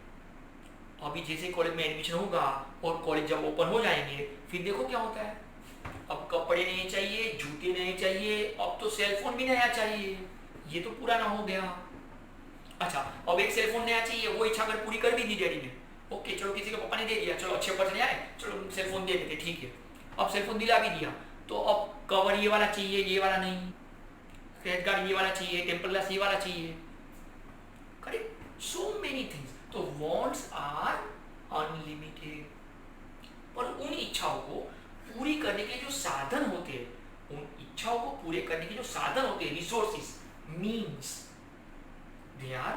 अभी जैसे कॉलेज में एडमिशन होगा और कॉलेज जब ओपन हो जाएंगे, फिर देखो क्या होता है, अब कपड़े नहीं चाहिए, जूते नहीं चाहिए, अब तो सेलफोन भी नया चाहिए, ये तो पुराना हो गया। अच्छा, अब एक सेलफोन नया चाहिए, वो इच्छा अगर पूरी कर भी दी डैडी ने, ओके चलो किसी के पापा ने दे दिया, चलो अच्छे पर्सन आए, चलो सेलफोन दे देते, ठीक है। अब सेलफोन दिला भी दिया, तो अब कवर ये वाला चाहिए, ये वाला नहीं, क्रेडिट कार्ड ये वाला चाहिए, टेम्पर ग्लास ये वाला चाहिए, करेक्ट, सो मेनी थिंग्स। तो वांट्स आर अनलिमिटेड, पर उन इच्छाओं को पूरी करने के जो साधन होते हैं, उन इच्छाओं को पूरे करने के जो साधन होते हैं, resources, means, they are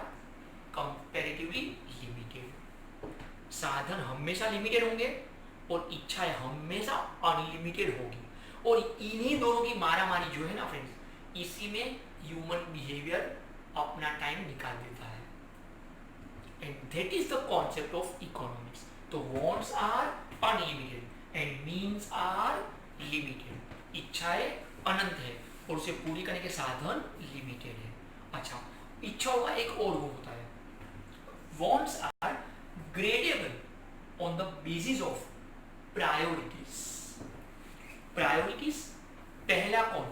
comparatively limited. साधन हमेशा लिमिटेड होंगे और इच्छाएं हमेशा अनलिमिटेड होगी, और इन्हीं दोनों की मारामारी जो है ना फ्रेंड्स, इसी में ह्यूमन बिहेवियर अपना टाइम निकाल देता है। And that is the concept of economics. तो wants are unlimited and means are limited. इच्छाएं अनंत है और उसे पूरी करने के साधन लिमिटेड है। अच्छा, इच्छाओं का एक और गुण होता है, wants are gradable on the basis of priorities. Priorities, पहला कौन,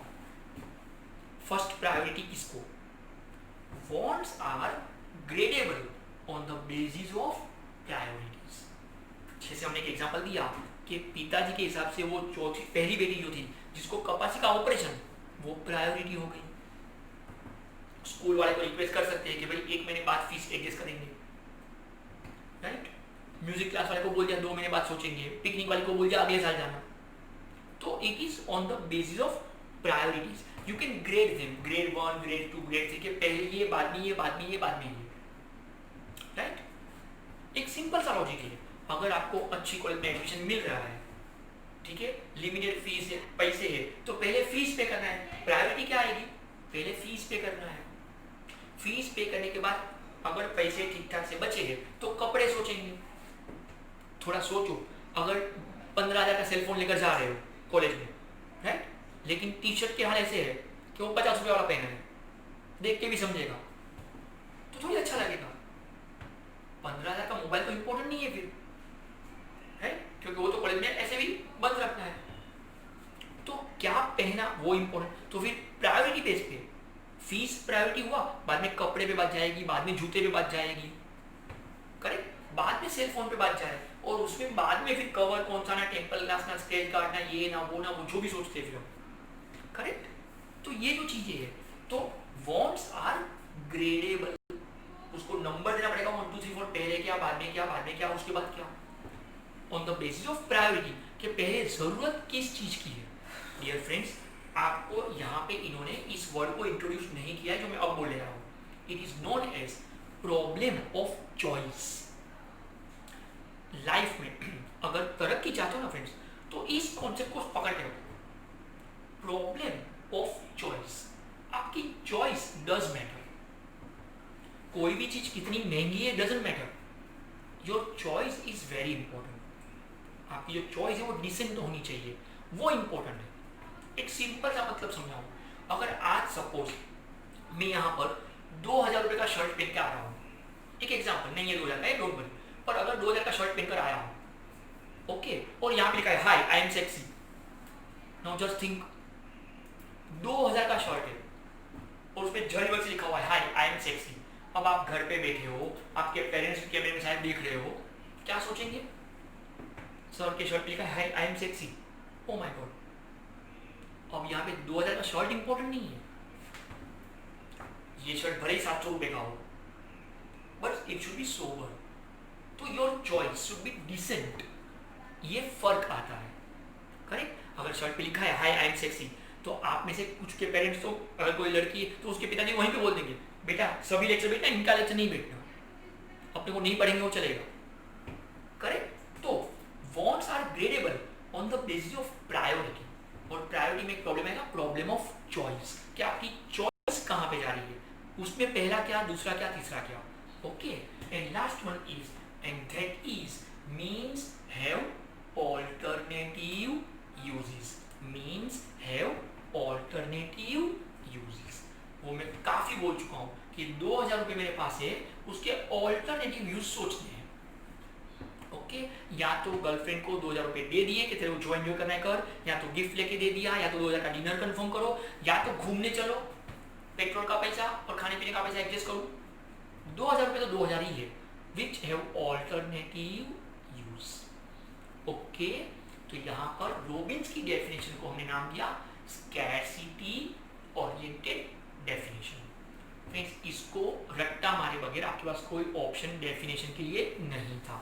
फर्स्ट प्रायोरिटी किसको, wants are gradable on the basis of priorities. जैसे हमने एक एग्जांपल दिया कि पिताजी के हिसाब से वो चौथी पहली बेटी जो थी जिसको कपासी का ऑपरेशन, वो प्रायोरिटी हो गई। स्कूल वाले को रिक्वेस्ट कर सकते हैं कि भाई 1 महीने बाद फीस एडजस्ट करेंगे, राइट। म्यूजिक क्लास वाले को बोल दिया 2 महीने बाद सोचेंगे, पिकनिक वाले को बोल दिया अगले साल जाना। तो it is on the basis of priorities. You can grade them, grade 1, grade 2, grade 3, के पहले ये, बाद में ये, बाद में ये, बाद में ये, राइट। एक सिंपल सा लॉजिक है, अगर आपको अच्छी कॉलेज में एडमिशन मिल रहा है, ठीक है, लिमिटेड फीस है, पैसे है, तो पहले फीस पे करना है। प्रायोरिटी क्या आएगी, पहले फीस पे करना है। फीस पे करने के बाद अगर पैसे ठीक ठाक से बचे हैं तो कपड़े सोचेंगे। थोड़ा सोचो, अगर 15,000 का सेलफोन लेकर जा रहे हो कॉलेज में, राइट, लेकिन टी शर्ट के हाल ऐसे है कि वो 50 रुपये वाला पहना है, देख के भी समझेगा तो थोड़ी अच्छा लगेगा। 15,000 का मोबाइल तो इंपॉर्टेंट नहीं है फिर, है, क्योंकि वो तो कॉलेज में ऐसे भी बंद रखना है। तो क्या पहना वो इंपॉर्टेंट। तो फिर प्रायोरिटी बेस पे फीस प्रायोरिटी हुआ, बाद में कपड़े पे बात जाएगी, बाद में जूते पे बात जाएगी, करेक्ट, बाद में सेल फोन पे बात जाए, और उसमें बाद में फिर कवर कौन सा ना, टेम्पल ग्लास ना, स्केच कार्ड ना, ये ना वो ना वो, जो भी सोचते हैं फिर हम, करेक्ट। तो ये जो चीजें है, तो वांट्स आर ग्रेडेबल, उसको नंबर देना पड़ेगा 1 2 3 4, पहले क्या, बाद में क्या, बाद में क्या, उसके बाद क्या, on the basis of priority, कि पहले जरूरत किस चीज की है। डियर फ्रेंड्स, आपको यहाँ पे इन्होंने इस वर्ड को इंट्रोड्यूस नहीं किया है जो मैं अब बोल रहा हूँ। It is known as problem of choice. Life में अगर तरक्की चाहते हो ना फ्रेंड्स, तो इस कॉन्सेप्ट को पकड़ के रखो, प्रॉब्लम ऑफ चॉइस। आपकी चॉइस डज मैटर। कोई भी चीज कितनी महंगी है doesn't matter, your choice is very important. आपकी जो चॉइस है वो डिसेंट होनी चाहिए, वो इंपॉर्टेंट है। एक सिंपल सा मतलब समझाऊं, अगर आज सपोज मैं यहाँ पर 2,000 रुपये का शर्ट पहन के आ रहा हूँ, एक एग्जाम्पल, नहीं है 2,000 का, डोंट वरी, पर अगर 2,000 का शर्ट पहनकर आया हूँ, ओके, और यहाँ पे लिखा है hi I am sexy, now just think 2000 का शर्ट है और उसमें झड़ी से लिखा हुआ है हाय आई एम सेक्सी। अब आप घर पे बैठे हो, आपके पेरेंट्स कैमरे में शायद देख रहे हो, क्या सोचेंगे? सर के शर्ट पे लिखा है hi I am sexy, oh my god. अब यहाँ पे 2000 का शर्ट इंपॉर्टेंट नहीं है, ये शर्ट भले ही 700 रुपए का हो, but it should be sober, तो your choice should be decent. ये फर्क आता है, करेक्ट? अगर शर्ट पे लिखा है हाय आई एम सेक्सी, तो आप में से कुछ के पेरेंट्स, तो अगर कोई लड़की है तो उसके पिताजी वहीं पे बोल देंगे बेटा सभी लेक्चर बैठना, इनका लेक्चर नहीं बैठना, अपने को नहीं पढ़ेंगे वो चलेगा, करेक्ट? तो wants are gradable on the basis of priority, और प्रायोरिटी में एक प्रॉब्लम है ना, प्रॉब्लम ऑफ चॉइस, कि आपकी चॉइस कहाँ पे जा रही है, उसमें पहला क्या, दूसरा क्या, तीसरा क्या, okay? And last one is, and that is means have alternative uses, means have alternative uses। वो मैं काफी बोल चुका हूँ कि 2000 रुपये मेरे पास है, उसके ऑल्टरनेटिव यूज सोचने हैं, ओके? या तो गर्लफ्रेंड को 2000 रुपये दे दिए कि तेरे को जो एंजॉय करना है कर, या तो गिफ्ट लेके दे दिया, या तो 2000 का डिनर कंफर्म करो, या तो घूमने चलो, पेट्रोल का पैसा और खाने पीने का पैसा एडजस्ट करो। 2000 रुपये तो 2000 ही है, विच हैव ऑल्टरनेटिव यूज, ओके? तो यहाँ पर रॉबिन्स की डेफिनेशन को हमने नाम दिया स्कैरसिटी ओरिएंटेड डेफिनेशन। फ्रेंड्स, इसको रट्टा मारे बगैर आपके पास कोई ऑप्शन डेफिनेशन के लिए नहीं था।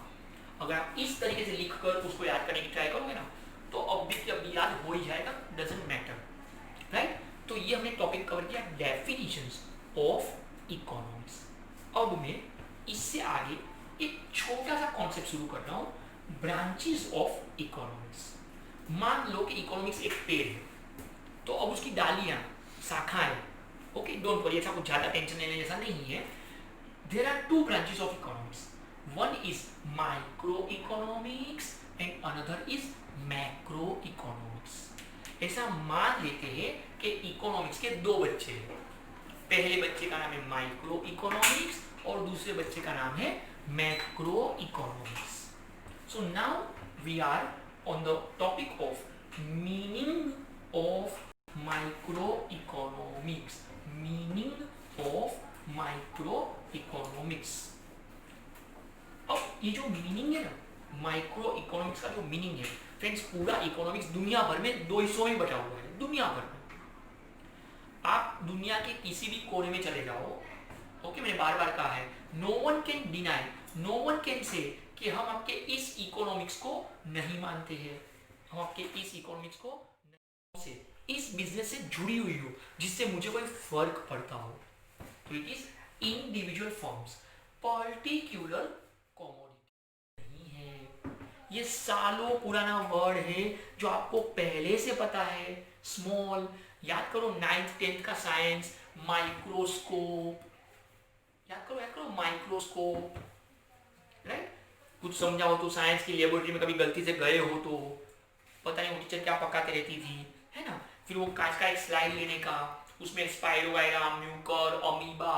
अगर आप इस तरीके से लिखकर उसको याद करने की ट्राई करोगे ना, तो अब भी याद हो ही जाएगा, डजंट मैटर, राइट? तो ये हमने टॉपिक कवर किया डेफिनेशंस ऑफ इकोनॉमिक्स। अब मैं इससे आगे एक छोटा सा कॉन्सेप्ट शुरू कर रहा हूँ, ब्रांचेस ऑफ इकोनॉमिक्स। मान लो कि इकोनॉमिक्स एक पेड़ है, तो अब उसकी डालियां, शाखाएं, ओके, डोंट वरी, ऐसा कुछ ज्यादा टेंशन लेने जैसा नहीं है। There are two branches of economics, one is micro economics and another is macro economics. ऐसा मान लेते हैं कि इकोनॉमिक्स के दो बच्चे हैं, पहले बच्चे का नाम है माइक्रो इकोनॉमिक्स और दूसरे बच्चे का नाम है macro economics. So now we are on the topic of meaning of microeconomics. Meaning of microeconomics. अब ये जो मीनिंग है ना, माइक्रो इकोनॉमिक्स का जो मीनिंग है, फ्रेंड्स, पूरा इकोनॉमिक्स दुनिया भर में दो हिस्सों में बटा हुआ है, दुनिया भर में। आप दुनिया के किसी भी कोने में चले जाओ, ओके, मैंने बार बार कहा है, no one can deny, no one can say कि हम आपके इस इकोनॉमिक्स को नहीं मानते हैं, हम आपके इस इकोनॉमिक्स को से इस बिजनेस से जुड़ी हुई हो, जिससे मुझे कोई फर्क पड़ता हो। तो it is individual forms, particular commodity नहीं है। ये सालों पुराना वर्ड है जो आपको पहले से पता है। स्मॉल, याद करो 9th 10th का साइंस, माइक्रोस्कोप, याद करो माइक्रोस्कोप, राइट? कुछ समझाओ तो साइंस की लेबोरेटरी में कभी गलती से गए हो तो पता नहीं वो टीचर क्या पकाते रहती थी, है ना? फिर वो कांच का एक स्लाइड लेने का, उसमें स्पाइरोगायरा, म्यूकर, अमीबा,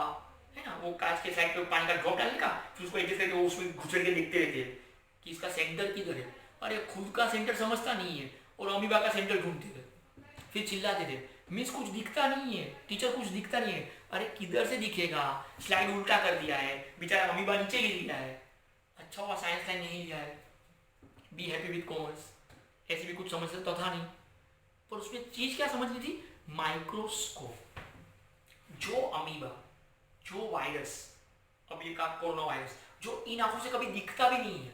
है ना, वो कांच के स्लाइड पे पानी का ड्रॉप डालने का, फिर उसको एडजस्ट करके वो उसमें घुसड़ के देखते रहते हैं कि इसका सेंटर किधर है। अरे खुद का सेंटर समझता नहीं है और अमीबा का सेंटर ढूंढते थे, फिर चिल्लाते थे मिस कुछ दिखता नहीं है, टीचर कुछ दिखता नहीं है। अरे किधर से दिखेगा, स्लाइड उल्टा कर दिया है, बेचारा अमीबा नीचे गिर गया है। अच्छा हुआ साइंस लाइन नहीं लिया है, बी हैप्पी विद कॉमर्स, ऐसे भी कुछ समझ तो था नहीं। पर उसमें चीज क्या समझनी थी, माइक्रोस्कोप। जो अमीबा, जो वायरस, अब ये का कोरोना वायरस, जो इन आंखों से कभी दिखता भी नहीं है,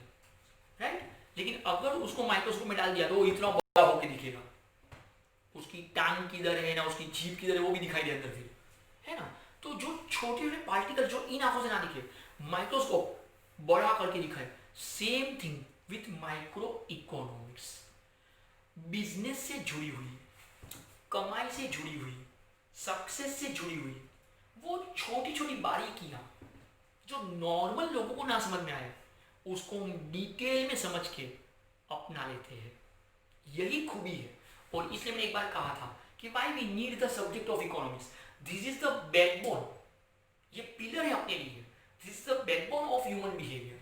राइट? लेकिन अगर उसको माइक्रोस्कोप में डाल दिया तो वो इतना बड़ा होकर दिखेगा, उसकी टांग किधर है ना, उसकी जीभ किधर है, वो भी दिखाई दे अंदर फिर, है ना? तो जो छोटे छोटे पार्टिकल जो इन आंखों से ना दिखे, माइक्रोस्कोप बड़ा करके दिखाए। Same thing with micro economics, business से जुड़ी हुई, कमाई से जुड़ी हुई, सक्सेस से जुड़ी हुई वो छोटी छोटी बारीकियां जो नॉर्मल लोगों को ना समझ में आए, उसको हम डिटेल में समझ के अपना लेते हैं। यही खूबी है, और इसलिए मैंने एक बार कहा था कि why we need the subject of economics, this is the backbone, ये पिलर है अपने लिए, this is the backbone of human behaviour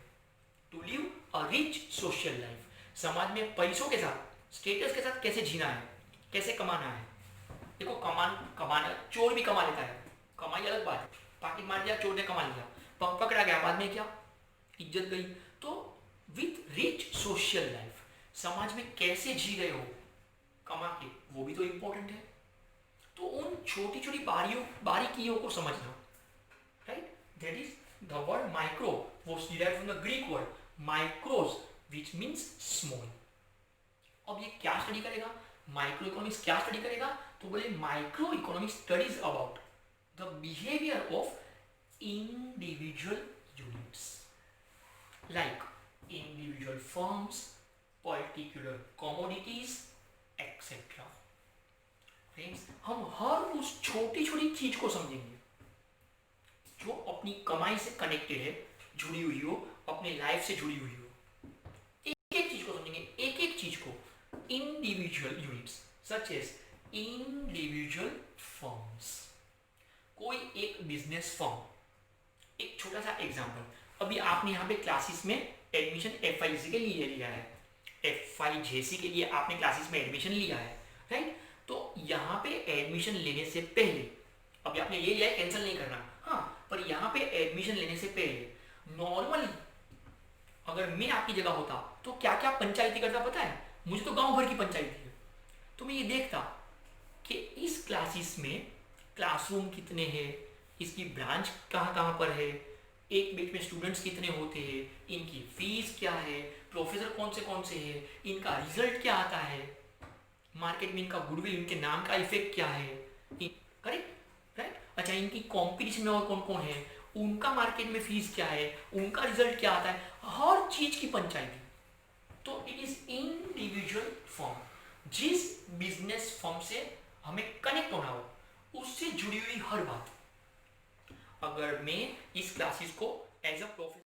to live a rich social life. समाज में पैसों के साथ, स्टेटस के साथ कैसे जीना है, कैसे कमाना है। देखो कमाना चोर भी कमा लेता है, कमाई अलग बात है, पाकिट मार दिया चोर ने कमा लिया, पकड़ा गया, बाद में क्या, इज्जत गई। तो विथ रिच सोशल लाइफ, समाज में कैसे जी रहे हो कमा के, वो भी तो इंपॉर्टेंट है। तो उन छोटी छोटी बारीकियों को समझना, right. That is the word micro was derived from the Greek word micros which means small। अब ये क्या स्टडी करेगा, माइक्रो इकोनॉमिक्स क्या स्टडी करेगा, तो बोले micro economics studies about the behaviour of individual units like individual firms, particular commodities etcetera. Friends, हम हर उस छोटी छोटी चीज को समझेंगे जो अपनी कमाई से कनेक्टेड है, जुड़ी हुई हो, अपने लाइफ से जुड़ी हुई हो। एक एक चीज को समझेंगे, एक एक चीज को। Individual units such as individual firms. कोई एक बिजनेस फर्म, एक छोटा सा एग्जांपल, अभी आपने यहाँ पे क्लासेस में एडमिशन FIGC के लिए लिया है, FIGC के लिए आपने क्लासेस में एडमिशन लिया है, राइट। तो यहाँ पे एडमिशन लेने से पहले, अभी आपने ये लिया है, कैंसिल नहीं करना, हाँ, पर यहाँ पे एडमिशन लेने से पहले नॉर्मली अगर मैं आपकी जगह होता तो क्या क्या पंचायती करता पता है, मुझे तो गांव भर की पंचायती है, तो मैं ये देखता कि इस क्लासेस में क्लासरूम कितने हैं, इसकी ब्रांच कहाँ कहाँ पर है, एक बैच में स्टूडेंट्स कितने होते हैं, इनकी फीस क्या है, प्रोफेसर कौन से हैं, इनका रिजल्ट क्या आता है, मार्केट में इनका गुडविल, इनके नाम का इफेक्ट क्या है, करेक्ट, राइट। अच्छा, इनकी कंपटीशन में और कौन कौन है, उनका मार्केट में फीस क्या है, उनका रिजल्ट क्या आता है, हर चीज की पंचायती। तो इट इज इंडिविजुअल फर्म। जिस बिजनेस फर्म से हमें कनेक्ट होना हो, उससे जुड़ी हुई हर बात। अगर मैं इस क्लासेस को एज अ प्रोफेसर